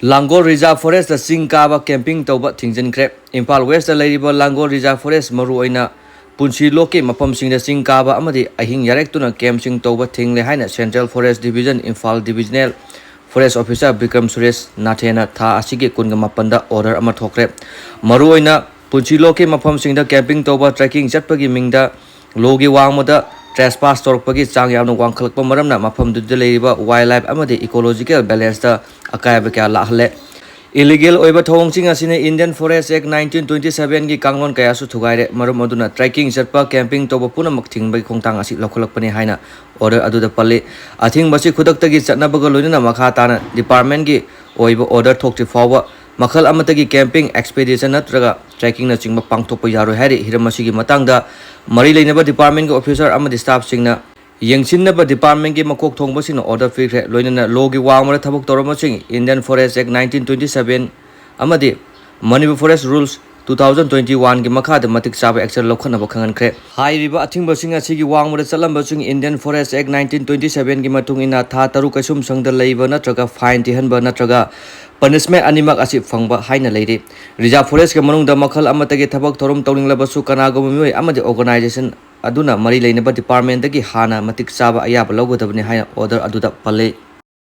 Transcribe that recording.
Langol Reserve Forest the Ching Kangba camping Touba Thingjinkhre Impal West the Langol Reserve Forest Maruoina Punchi Loke Mapam Sing the Ching Kangba amadi Ahing Yarek tuna Camp Sing Touba Thingle Haina Central Forest Division Impal Divisional Forest Officer Bikram Suresh Nathena Tha Asigi Kunga Mapanda Order Amathokre Maruoina Punchi Loke Mapam Sing the camping Touba trekking Chatpagi Mingda Logi Wangmoda trespass torpagi chang yamna wangkhalakpa maramna mafam du leiba wildlife amadi ecological balance ta akaiba kya lahle illegal oiba thongching asine Indian Forest Act 1927 gi kanglon kaya su thugaire marum aduna trekking chatpa camping toba puna makthing bai khongtang asi lokholakpani haina order aduda palle athing basi khudakta gi chatnabaga loina makha tana department gi oiba order thokti fawa makhal amatagi camping expedition natraga trekking na chingba pangthokpa yaro hari hiramasi gi matangda mari leinaba department officer amadi staff singna yengsinaba department gi makok thongba sina order fikre loinana logi wangmara thabuk torama sing Indian Forest Act 1927 amadi Manipur Forest Rules 2021 gi makhada matik chaba action lokhanaba khangankre hairiba athingba singa sigi wangmara chalamba sing Indian Forest Act 1927 gi matung ina tha taru kasum sangda leiba natraga fine tihanba natraga punishment animak asip fangba haina leire reserve forest ke manung da makhal amatagi thabak thorum tawlinglabasu kanago mioi amadi organization aduna mari leinaba department dagi hana matik chaba ayaba logodabni haina order aduda palle